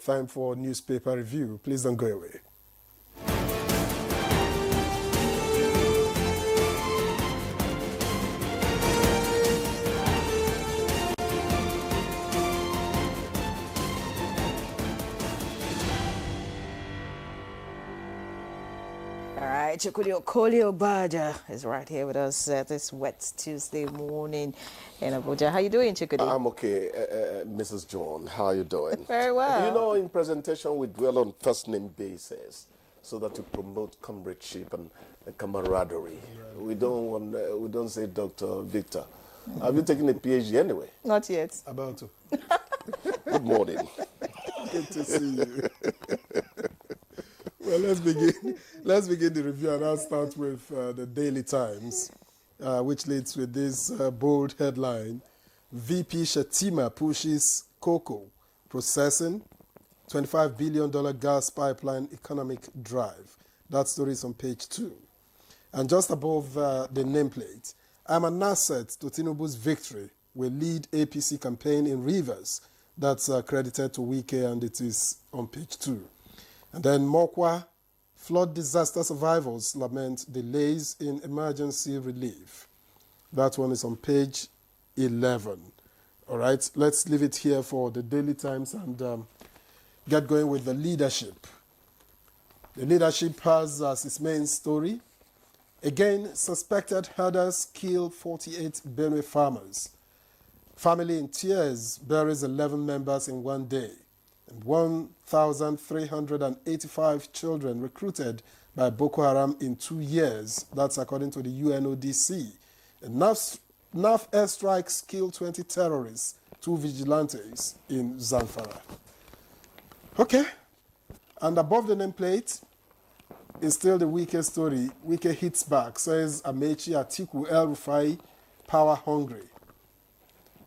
Time for newspaper review. Please don't go away. Chukudi Abuja is right here with us this wet Tuesday morning in Abuja. How you doing, Chukudi? I'm okay, Mrs. John. How are you doing? Very well. You know, in presentation, we dwell on first-name basis so that to promote comradeship and camaraderie. Right. We don't say Dr. Victor. Have you taken a PhD anyway? Not yet. About to. Good morning. Good to see you. Well, let's begin the review, and I'll start with the Daily Times, which leads with this bold headline: VP Shatima pushes cocoa processing, $25 billion gas pipeline economic drive. That story is on page 2. And just above the nameplate, I'm an asset to Tinubu's victory, will lead APC campaign in Rivers. That's credited to Wike, and it is on page 2. And then Mokwa, flood disaster survivors lament delays in emergency relief. That one is on page 11. All right, let's leave it here for the Daily Times and get going with the leadership. The leadership has as its main story, again, suspected herders kill 48 Benue farmers. Family in tears buries 11 members in one day. And 1,385 children recruited by Boko Haram in 2 years. That's according to the UNODC. And NAF airstrikes kill 20 terrorists, 2 vigilantes in Zamfara. Okay. And above the nameplate is still the Wike story. Wike hits back, says Amechi Atiku El Rufai, power hungry.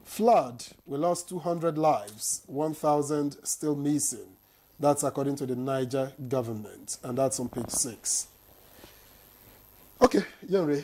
Flood, we lost 200 lives, 1,000 still missing. That's according to the Niger government, and that's on page 6. Okay, Yenri.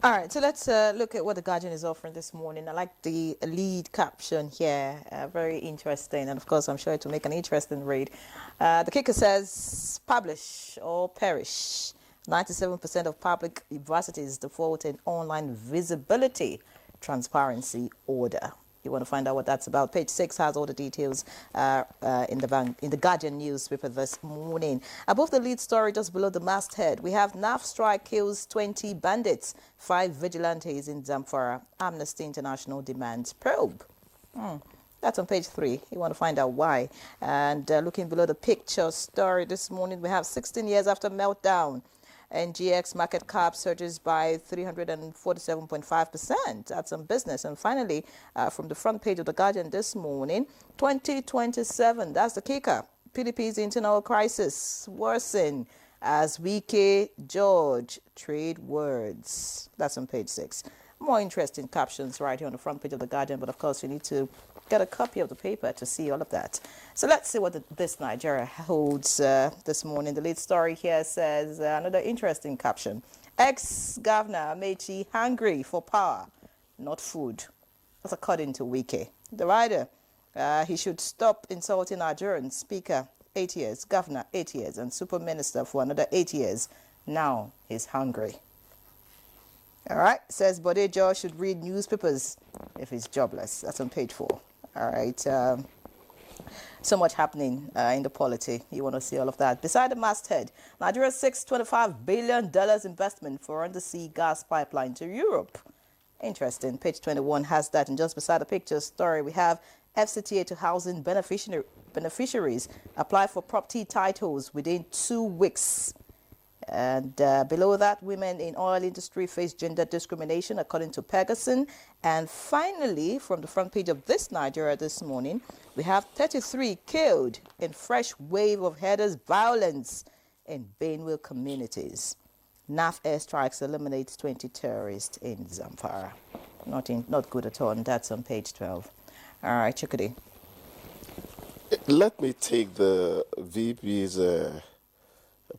All right, so let's look at what the Guardian is offering this morning. I like the lead caption here, very interesting, and of course I'm sure it will make an interesting read. The kicker says, publish or perish. 97% of public universities default in online visibility transparency order. You want to find out what that's about? Page 6 has all the details in the Guardian newspaper this morning. Above the lead story, just below the masthead, we have NAF strike kills 20 bandits, 5 vigilantes in Zamfara. Amnesty International demands probe. That's on page 3. You want to find out why. And looking below the picture story this morning, we have 16 years after meltdown. NGX market cap surges by 347.5%. That's on business. And finally, from the front page of the Guardian this morning, 2027, that's the kicker. PDP's internal crisis worsen as Wike George trade words. That's on page 6. More interesting captions right here on the front page of the Guardian, but of course you need to get a copy of the paper to see all of that. So let's see what This Nigeria holds this morning. The lead story here says another interesting caption. Ex-Governor Amechi hungry for power, not food. That's according to Wike. The writer, he should stop insulting Nigerians. Speaker, 8 years. Governor, 8 years. And Super Minister for another 8 years. Now he's hungry. All right, says Bodejo should read newspapers if he's jobless. That's on page 4. All right, so much happening in the polity. You want to see all of that. Beside the masthead, Nigeria's $625 billion investment for undersea gas pipeline to Europe. Interesting. Page 21 has that. And just beside the picture story, we have FCTA to housing beneficiaries apply for property titles within 2 weeks. And below that, women in oil industry face gender discrimination, according to Pegasus. And finally, from the front page of This Nigeria this morning, we have 33 killed in fresh wave of herders' violence in Benue communities. NAF airstrikes eliminates 20 terrorists in Zamfara. Not good at all, and that's on page 12. All right, Chukudi. Let me take the VP's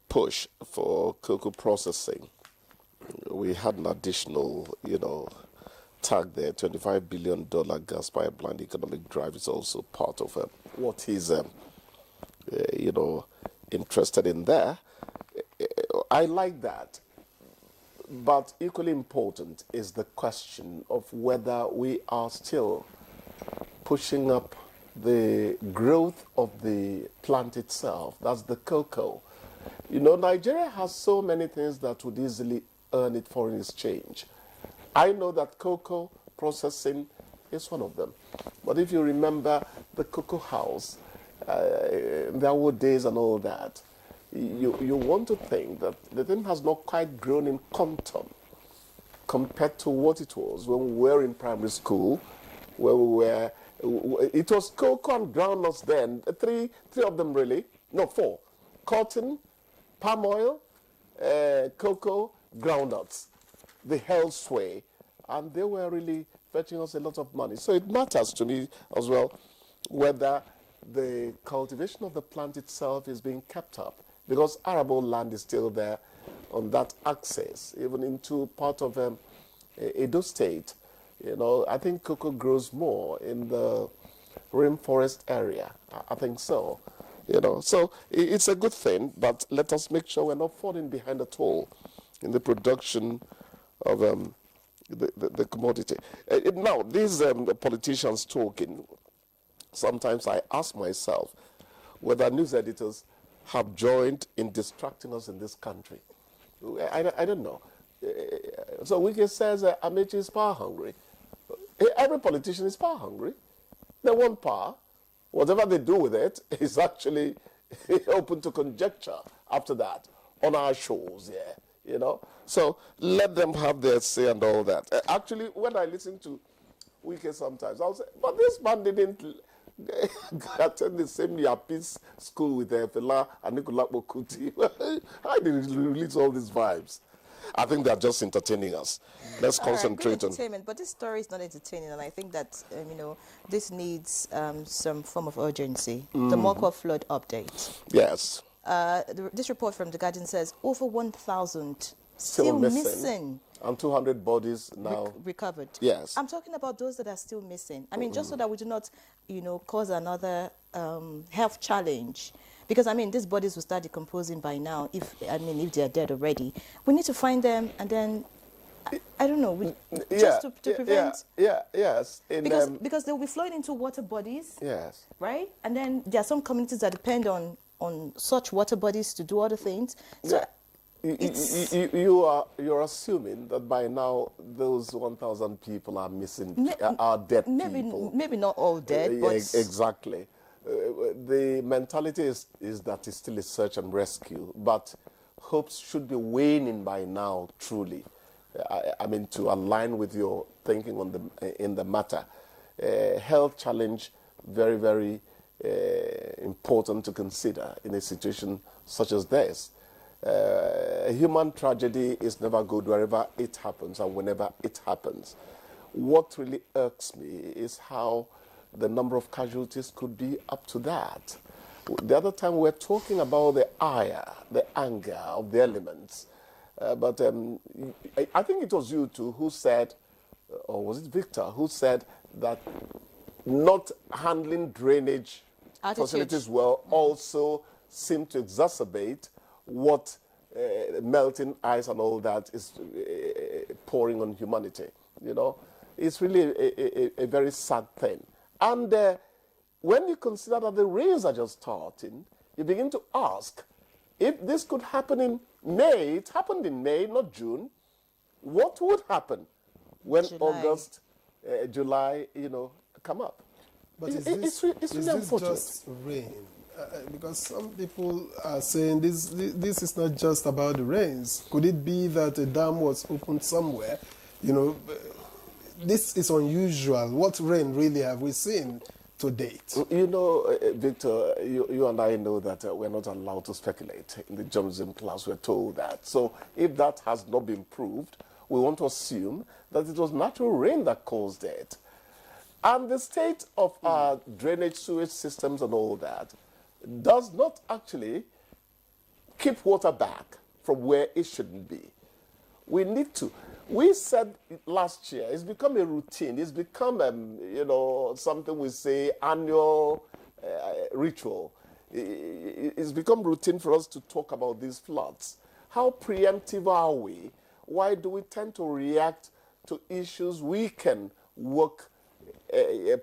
push for cocoa processing. We had an additional, tag there. $25 billion gas pipeline economic drive is also part of what is interested in there. I like that. But equally important is the question of whether we are still pushing up the growth of the plant itself. That's the cocoa. Nigeria has so many things that would easily earn it foreign exchange. I know that cocoa processing is one of them. But if you remember the cocoa house, there were days and all that, you want to think that the thing has not quite grown in quantum compared to what it was when we were in primary school, where we were. It was cocoa and groundnuts then, three of them really, no, four. Cotton, palm oil, cocoa, groundnuts. They held sway, and they were really fetching us a lot of money. So it matters to me as well whether the cultivation of the plant itself is being kept up, because arable land is still there on that axis, even into part of Edo State. I think cocoa grows more in the rainforest area. I think so. So it's a good thing, but let us make sure we're not falling behind at all in the production of the commodity. Now, these politicians talking, sometimes I ask myself whether news editors have joined in distracting us in this country. I don't know. So Wike says Amechi is power hungry. Every politician is power hungry. They want power. Whatever they do with it is actually open to conjecture after that on our shows, So let them have their say and all that. Actually, when I listen to Wike sometimes, I'll say, but this man didn't attend the same Yapis school with Fela and Nicola Bokuti. How did he release all these vibes? I think they're just entertaining us. Let's concentrate on entertainment. But this story is not entertaining, and I think that this needs some form of urgency. The Mokwa flood update. Yes. This report from The Guardian says over 1,000 Still missing. And 200 bodies now recovered. Yes. I'm talking about those that are still missing. I mean, just so that we do not, cause another health challenge. Because, these bodies will start decomposing by now if they're dead already. We need to find them and then, I don't know, just to prevent... Yes. Because they'll be flowing into water bodies. Yes. Right? And then there are some communities that depend on such water bodies to do other things. So you're assuming that by now those 1,000 people are missing, are dead people. Maybe not all dead, but... Exactly. The mentality is that it's still a search and rescue, but hopes should be waning by now, truly. To align with your thinking in the matter. Health challenge, very, very important to consider in a situation such as this. Human tragedy is never good wherever it happens and whenever it happens. What really irks me is how the number of casualties could be up to that. The other time we're talking about the ire, the anger of the elements. But I think it was you too who said, or was it Victor, who said that not handling drainage facilities well also seem to exacerbate what melting ice and all that is pouring on humanity. It's really a very sad thing. And when you consider that the rains are just starting, you begin to ask, if this could happen in May, it happened in May, not June, what would happen when August, July, come up? But is it's this unfortunate. just rain? Because some people are saying this is not just about the rains. Could it be that a dam was opened somewhere? This is unusual. What rain really have we seen to date? Victor, you and I know that we're not allowed to speculate. In the journalism class, we're told that. So if that has not been proved, we want to assume that it was natural rain that caused it. And the state of our drainage sewage systems and all that does not actually keep water back from where it shouldn't be. We need to. We said last year, it's become a routine. It's become, something we say annual ritual. it's become routine for us to talk about these floods. How preemptive are we? Why do we tend to react to issues we can work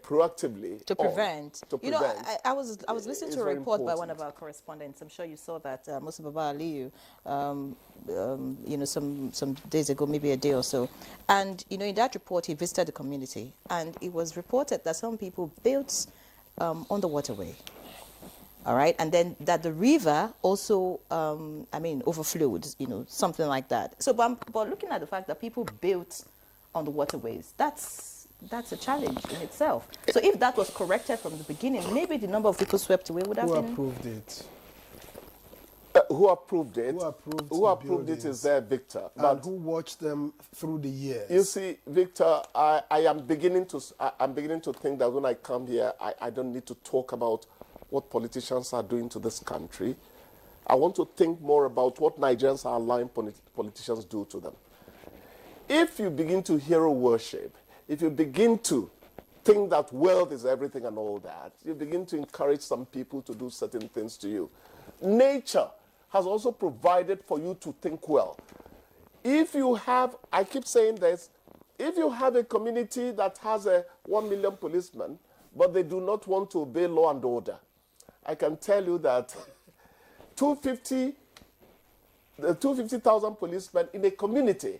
proactively to prevent. To you know, prevent. I was listening It's to a very report by one important. of our correspondents. I'm sure you saw that, Musa Baba Aliyu, you know, some days ago, maybe a day or so. And you know, in that report, he visited the community, and it was reported that some people built on the waterway. All right, and then that the river also, I mean, overflowed, you know, something like that. So, but looking at the fact that people built on the waterways, that's a challenge in itself. So if that was corrected from the beginning, maybe the number of people swept away would have Who been... approved it? Who approved it? Who approved it is there, Victor. And who watched them through the years? You see, Victor, I am beginning to think that when I come here, I don't need to talk about what politicians are doing to this country. I want to think more about what Nigerians are allowing politicians do to them. If you begin to hero worship, if you begin to think that wealth is everything and all that, you begin to encourage some people to do certain things to you. Nature has also provided for you to think well. If you have, I keep saying this, if you have a community that has 1 million policemen, but they do not want to obey law and order, I can tell you that 250,000 policemen in a community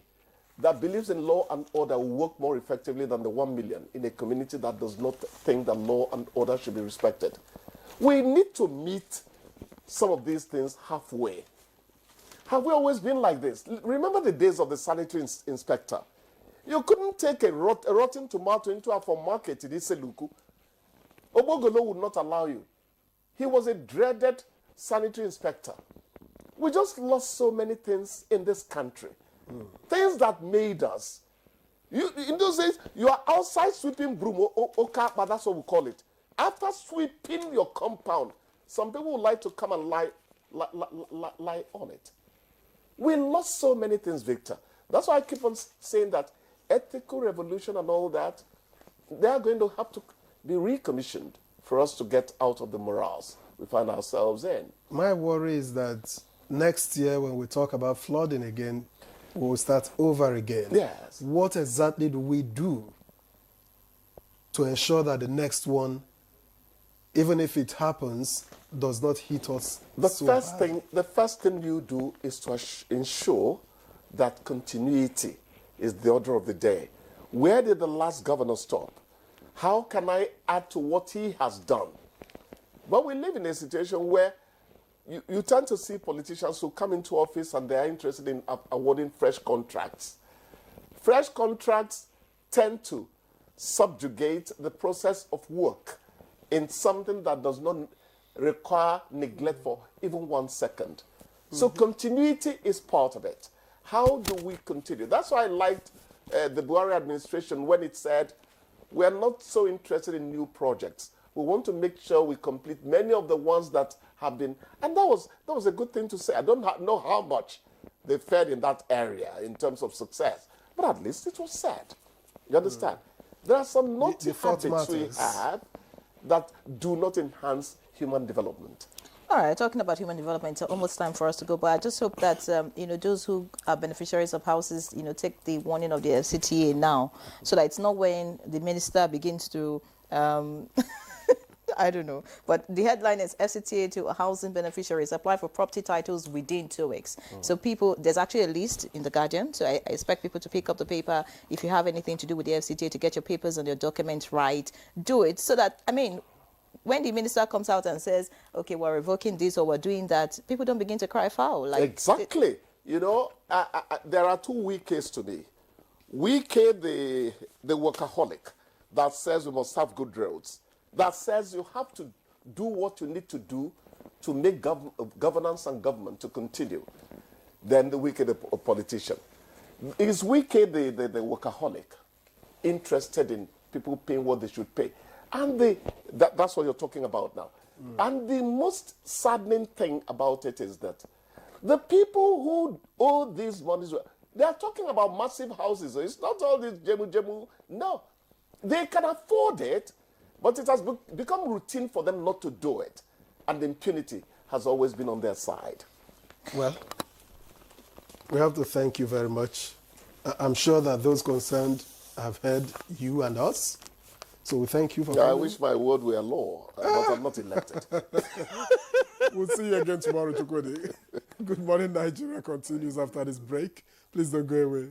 that believes in law and order will work more effectively than the 1 million in a community that does not think that law and order should be respected. We need to meet some of these things halfway. Have we always been like this? Remember the days of the sanitary inspector. You couldn't take a rotten tomato into a farm market in Iseluku. Obogolo would not allow you. He was a dreaded sanitary inspector. We just lost so many things in this country. Things that made us. In those days, you are outside sweeping broom, oka, but that's what we call it. After sweeping your compound, some people would like to come and lie on it. We lost so many things, Victor. That's why I keep on saying that ethical revolution and all that, they are going to have to be recommissioned for us to get out of the morass we find ourselves in. My worry is that next year when we talk about flooding again, we'll start over again. Yes. What exactly do we do to ensure that the next one, even if it happens, does not hit us The first thing you do is to ensure that continuity is the order of the day. Where did the last governor stop? How can I add to what he has done? But we live in a situation where you tend to see politicians who come into office and they are interested in awarding fresh contracts. Fresh contracts tend to subjugate the process of work in something that does not require neglect for even 1 second. So continuity is part of it. How do we continue? That's why I liked the Buhari administration when it said, we are not so interested in new projects. We want to make sure we complete many of the ones that have been, and that was a good thing to say. I don't know how much they fared in that area in terms of success, but at least it was said. You understand? There are some naughty habits we have that do not enhance human development. All right, talking about human development, it's almost time for us to go, but I just hope that, you know, those who are beneficiaries of houses, you know, take the warning of the FCTA now, so that it's not when the minister begins to, I don't know, but the headline is FCTA to housing beneficiaries apply for property titles within 2 weeks. So people, there's actually a list in the Guardian, so I expect people to pick up the paper. If you have anything to do with the FCTA, to get your papers and your documents right, do it, so that, I mean, when the minister comes out and says, okay, we're revoking this or we're doing that, people don't begin to cry foul. Like, exactly. You know, there are 2 Wikes to me. Wike, the workaholic, that says we must have good roads, that says you have to do what you need to do to make governance and government to continue. Then the Wike, the politician. Is Wike, the workaholic, interested in people paying what they should pay? And that's what you're talking about now. And the most saddening thing about it is that the people who owe these monies, they are talking about massive houses. It's not all this jemu. No. They can afford it, but it has become routine for them not to do it. and impunity has always been on their side. Well, we have to thank you very much. I'm sure that those concerned have heard you and us. So we thank you for I coming. wish my word were law, but I'm not elected. We'll see you again tomorrow, Chukwudi. Good Morning Nigeria continues after this break. Please don't go away.